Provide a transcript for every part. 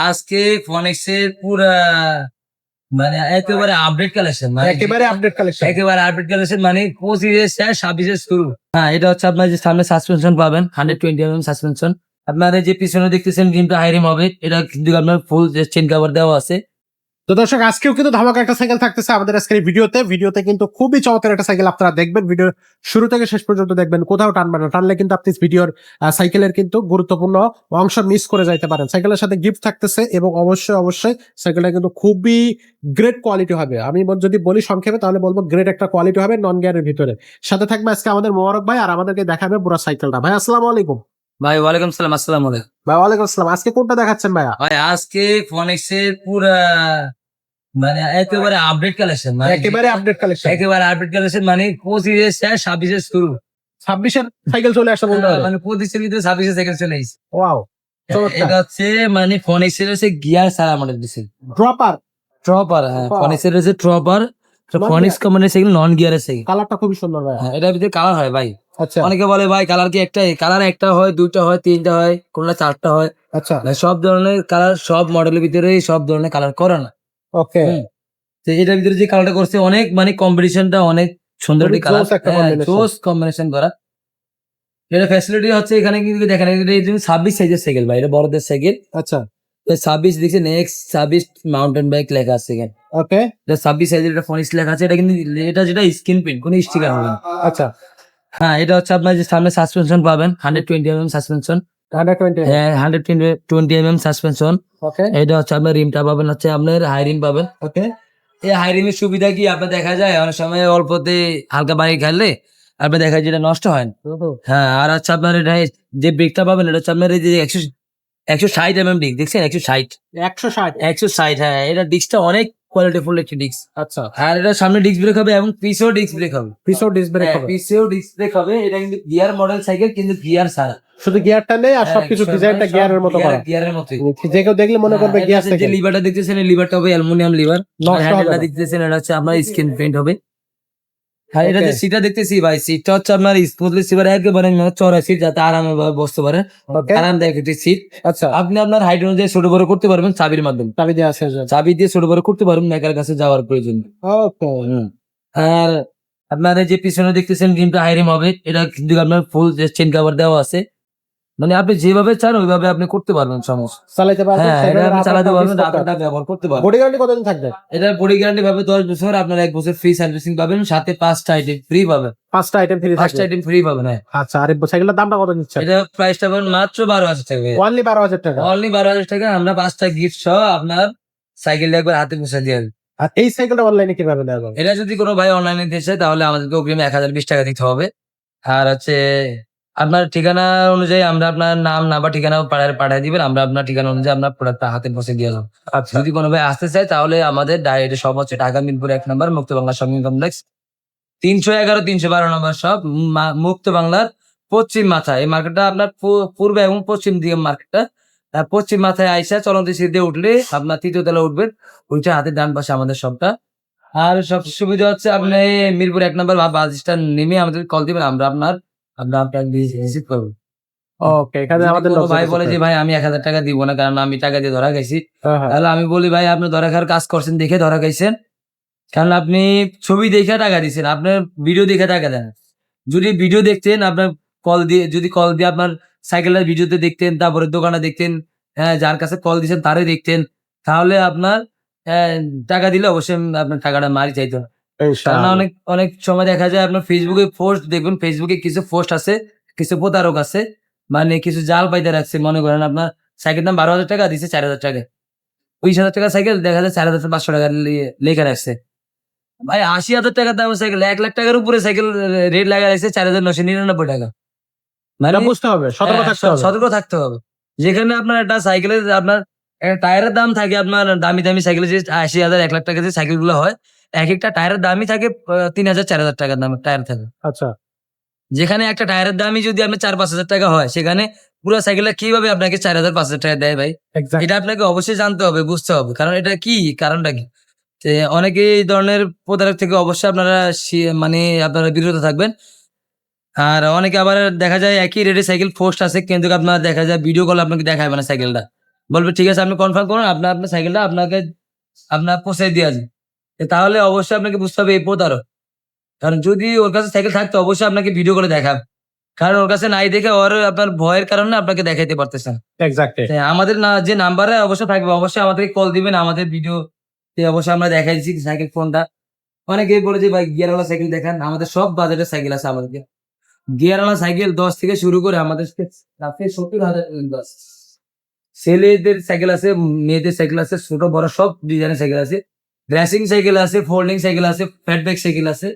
আজকে ফনিক্সের পুরা মানে একেবারে আপডেট কালেকশন, একেবারে আপডেট কালেকশন। একেবারে আপডেট কালেকশন, মানে 25 শেষ 26 শুরু। হ্যাঁ, এটা হচ্ছে আপনার যে সামনে সাসপেনশন পাবেন 120 mm সাসপেনশন। আপনার এই যে পিছনে দেখতেছেন রিমটা হাই রিম হবে, এটা কিন্তু আপনার ফুল চেন কভার দেওয়া আছে। তো দর্শক, আজকেও কিন্তু ধামাকা একটা সাইকেল থাকতেছে আমাদের আজকের এই ভিডিওতে কিন্তু খুবই চমৎকার একটা সাইকেল আপনারা দেখবেন। ভিডিও শুরু থেকে শেষ পর্যন্ত দেখবেন, কোথাও টানবেন না, টানলে কিন্তু আপনি ভিডিওর সাইকেলের কিন্তু গুরুত্বপূর্ণ অংশ মিস করে যাইতে পারেন। সাইকেলের সাথে গিফট থাকতেছে এবং অবশ্যই সাইকেলটা কিন্তু খুবই গ্রেট কোয়ালিটি হবে। আমি যদি বলি সংক্ষেপে তাহলে বলবো গ্রেট একটা কোয়ালিটি হবে নন গিয়ারের ভিতরে। সাথে থাকবে আজকে আমাদের মোবারক ভাই, আর আমাদেরকে দেখাবে পুরো সাইকেলটা। ভাই আসসালামু আলাইকুম। ভাই ওয়ালাইকুম সালাম। আসসালামু আলাইকুম। ভাই ওয়ালাইকুম আসসালাম। আজকে কোনটা দেখাচ্ছেন ভাইয়া? ভাই আজকে ফনিক্সের পুরা মানে একেবারে আপডেট কালেকশন, একেবারে আপডেট কালেকশন। একেবারে আপডেট কালেকশন, মানে 25 শেষ 26 শুরু। 26-এর সাইকেল চলে আসছে বলতে হবে। মানে 25 ভিতরে 26 সেকেন্ড চলে এসেছে। ওয়াও, এটা হচ্ছে মানে ফনিক্সের হচ্ছে গিয়ার সারা মডেল দিছে, ড্রপার ট্রপার। হ্যাঁ, Wow. ফনিক্সের হচ্ছে ট্রপার। Non ফনিক্স কোম্পানির সাইকেল, নন গিয়ারের সাইকেল। কালারটা খুবই সুন্দর ভাই। হ্যাঁ, এটার ভিতরে কালার হয় ভাই। আচ্ছা অনেকে বলে ভাই কালার কি একটাই? কালার একটা হয়, দুইটা হয়, তিনটা হয়, কোনটা চারটা হয়। আচ্ছা, ভাই সব ধরনের কালার, সব মডেলের ভিতরে সব ধরনের কালার করে না। ওকে। হুম। তো এটার ভিতরে যে কালারটা করছে অনেক মানে কম্বিনেশনটা অনেক সুন্দর খুবই একটি কালার, জোস একটা combination। জোস কম্বিনেশন করা। এটা ফ্যাসিলিটি হচ্ছে এখানে কিন্তু দেখেন, এটা 26 সাইজের সাইকেল ভাই, এটা বড়দের সাইকেল। আচ্ছা, 26 দেখছি, নেক্সট 26 মাউন্টেন বাইক লেখা আছে এখানে। ওকে। এটা 26 সাইজের একটা ফনিক্স লেখা আছে। এটা কিন্তু এটা যেটা স্ক্রিন প্রিন্ট, কোনো স্টিকার হবে না। আচ্ছা, হ্যাঁ, এটা হচ্ছে আপনার যে সামনে সাসপেনশন পাবেন 120 mm সাসপেনশন। 120। হ্যাঁ, 120 mm সাসপেনশন। ওকে, এটা হচ্ছে আপনার রিমটা পাবেন হচ্ছে আপনার হাই রিম পাবেন। ওকে। এই হাই রিমের সুবিধা কি আপনার দেখা যায় অনেক সময় অল্পতে হালকা বাইক খেললে আপনার দেখা যায় যেটা নষ্ট হয় না। হ্যাঁ, আর হচ্ছে আপনার এটা যে ব্রেকটা পাবেন এটা হচ্ছে আপনার এই যে 160 mm ডিস্ক, দেখছেন 160। 160। 160, হ্যাঁ, এটা ডিস্কটা অনেক কোয়ালিটিফুল একটি ডিস্ক। আচ্ছা, আর এটা সামনে ডিস্ক ব্রেক হবে এবং পিছেও ডিস্ক ব্রেক হবে। পিছও ডিস্ক ব্রেক হ্যাঁ, হবে। পিছেও ডিস্ক ব্রেক হবে। এটা কিন্তু গিয়ার মডেল সাইকেল, কিন্তু গিয়ার ছাড়া। শুধু গিয়ারটা নেই আর হ্যাঁ, সবকিছু সব ডিজাইনটা সব গিয়ারের মতো করা। গিয়ারের মতোই। যে কেউ দেখলে মনে করবে হ্যাঁ, গিয়ার এটা যে সাইকেল। লিভারটা দেখতেছেন, এই লিভারটা হবে অ্যালুমিনিয়াম লিভার। নষ্ট হবে হ্যান্ডেলটা না। দেখতেছেন, এটা হচ্ছে আপনার স্ক্রিন প্রিন্ট হবে। আর এটা যে Okay. সিটটা দেখতেছি ভাই, সিটটা হচ্ছে আপনার স্মুথলি সিট, একেবারে চড়া সিট, যাতে আরামে বসতে পারেন। ওকে, আরামদায়ক একটি সিট। আচ্ছা। আপনি আপনার হাইট অনুযায়ী ছোট বড় করতে পারবেন চাবির মাধ্যমে। চাবি দিয়ে আসে। চাবি দিয়ে ছোট বড় করতে পারবেন, মেকার কাছে যাওয়ার প্রয়োজন নেই। ওকে, আর আপনার এই যে পিছনে দেখতেছেন রিমটা হাই রিম হবে, এটা কিন্তু আপনার ফুল চেন কভার দেওয়া আছে। মানে আপনি যেভাবে চান ওইভাবে আপনি করতে পারবেন, সমস্যা। চালাতে পারবেন। হ্যাঁ, এটা আপনি চালাতে পারবেন, রাবারটা ব্যবহার করতে পারবেন। বডি গ্যারান্টি কতদিন থাকবে? এটার বডি গ্যারান্টি পাবে 10 বছর। আপনার 1 বছর ফ্রি সার্ভিসিং পাবেন, সাথে 5টা আইটেম ফ্রি পাবেন। 5টা আইটেম ফ্রি 5টা থাকবে। আইটেম ফ্রি পাবেন। হ্যাঁ, আচ্ছা, আর এই সাইকেলটার দামটা কত নিচ্ছে? এটা প্রাইসটা পাবেন মাত্র 12,000 টাকা। অনলি 12,000 টাকা। অনলি 12,000 টাকা। আমরা 5টা গিফট সহ আপনার সাইকেলটা একবার হাতে পৌঁছে দিয়ে দেব। আর এই সাইকেলটা অনলাইনে কিভাবে দেওয়া যাবে? এটা যদি কোনো ভাই অনলাইনে নিতে চায় তাহলে আমাদেরকে অগ্রিম 1020 টাকা দিতে হবে। আর হচ্ছে আপনার ঠিকানা অনুযায়ী আমরা আপনার নাম নাম্বার ঠিকানা পাঠিয়ে দিবেন। আমরা আপনার ঠিকানা অনুযায়ী আপনার প্রোডাক্টটা হাতে পৌঁছে দিয়ে যাবো। আচ্ছা, যদি কোনো ভাই আসতে চায় তাহলে আমাদের ডাইরেক্ট সব হচ্ছে ঢাকা মিরপুর 1 নম্বর মুক্ত বাংলা শপিং কমপ্লেক্স, 311 312 নম্বর সব, মুক্ত বাংলার পশ্চিম মাথায়। এই মার্কেটটা আপনার পূর্ব এবং পশ্চিম দিকে মার্কেটটা। পশ্চিম মাথায় আইসা চলন্ত সিঁড়ি দিয়ে উঠলে আপনার 3য় তলা উঠবেন, ওইটা হাতের ডান পাশে আমাদের সবটা। আর সব সুবিধা হচ্ছে আপনি মিরপুর 1 নম্বর বাস স্ট্যান্ড নেমে আমাদের কল দিবেন, আমরা আপনার রিসিভ করবো। ওকে। এখানে যদি আমাদের কোনো লোক ভাই বলে যে ভাই আমি 1000 টাকা দিব না, কারণ আমি টাকা দিয়ে ধরা খাইছি, হ্যাঁ, তাহলে আমি বলি ভাই আপনি ধরা খাওয়ার কাজ করছেন দেখে ধরা খাইছেন, কারণ আপনি ছবি দেখে টাকা দিচ্ছেন, আপনার ভিডিও দেখে টাকা দেন। যদি ভিডিও দেখতেন আপনার কল দিয়ে আপনার সাইকেলের ভিডিওতে দেখতেন, তারপরে দোকানে দেখতেন, হ্যাঁ, যার কাছে কল দিচ্ছেন তারে দেখতেন, তাহলে আপনার টাকা দিলে অবশ্যই আপনার টাকাটা মারি চাইতো না। কারণ ইনশাআল্লাহ। অনেক সময় দেখা যায় আপনার ফেসবুকে পোস্ট দেখবেন, ফেসবুকে কিছু পোস্ট আছে, কিছু প্রতারক আছে, মানে কিছু জাল পাইতে রাখছে। মনে করেন আপনার সাইকেল দাম 12,000 টাকা, দিচ্ছে 4,000 টাকা। 20,000 টাকা সাইকেল দেখা যায় 4,500 টাকা লেখা রাখছে। ভাই 80,000 টাকার দামের সাইকেল, 1,00,000 টাকার উপরে সাইকেল রেট লাগা রাখছে 4,999 টাকা। মানে এটা বুঝতে হবে, সতর্ক হ্যাঁ, থাকতে হবে। সতর্ক থাকতে হবে। যেখানে আপনার একটা সাইকেলের আপনার একটা টায়ারের দাম থাকে, আপনার দামি সাইকেলের যে 80,000 1,00,000 টাকা যে সাইকেলগুলো হয়, একেকটা টায়ারের দামই থাকে 3,000 4,000 টাকার দামের টায়ার থাকে। আচ্ছা, যেখানে একটা টায়ারের দামই যদি আপনার 4-5,000 টাকা হয়, সেখানে পুরো সাইকেলটা কিভাবে আপনাকে 4,000-5,000 টাকা দেয় ভাই? এক্সাক্ট। এটা আপনাকে অবশ্যই জানতে হবে, বুঝতে হবে। কারণ এটা কি, কারণটা কি? যে অনেকে এই ধরনের প্রতারক থেকে অবশ্যই আপনারা মানে আপনারা বিরত থাকবেন। আর অনেকে আবার দেখা যায় একই রেটে সাইকেল পোস্ট আছে, কিন্তু আপনার দেখা যায় ভিডিও কল আপনাকে দেখাবে না সাইকেলটা। বলবে ঠিক আছে আপনি কনফার্ম করুন, আপনার আপনার সাইকেলটা আপনার পৌঁছে দিয়ে আসবে। তাহলে অবশ্যই আপনাকে বুঝতে হবে এই প্রতারক। কারণ যদি ওর কাছে সাইকেল থাকতো অবশ্যই আপনাকে ভিডিও করে দেখাবে। কারণ ওর কাছে নাই দেখে ওর আপনার ভয়ের কারণে আপনাকে দেখাইতে পারতেছে না। এক্স্যাক্টলি। আমাদের না যে নাম্বারে অবশ্যই থাকবে, অবশ্যই আমাদেরকে কল দিবেন, আমাদের ভিডিও অবশ্যই আমরা দেখাই দিচ্ছি সাইকেল ফোনটা। অনেকেই বলে যে ভাই গিয়ারওয়ালা সাইকেল দেখান, আমাদের সব বাজেটের সাইকেল আছে আমাদের। গিয়ারওয়ালা সাইকেল 10 থেকে শুরু করে আমাদের কাছে 70,000 পর্যন্ত আছে। ছেলেদের সাইকেল আছে, মেয়েদের সাইকেল আছে, ছোট বড় সব ডিজাইনের সাইকেল আছে। রেসিং সাইকেল আছে, ফোল্ডিং সাইকেল আছে, ফ্যাটব্যাক সাইকেল আছে,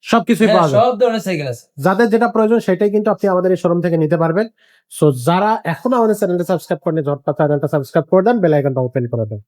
সবকিছুই হ্যাঁ, পাওয়া যায়। সব ধরনের সাইকেল আছে। যাদের যেটা প্রয়োজন সেটাই কিন্তু আপনি আমাদের এই শোরুম থেকে নিতে পারবেন। সো যারা এখনো আমাদের চ্যানেলটা সাবস্ক্রাইব করেনি ঝটপট চ্যানেলটা সাবস্ক্রাইব করে দেন, বেল আইকনটা ওপেন করে দেন।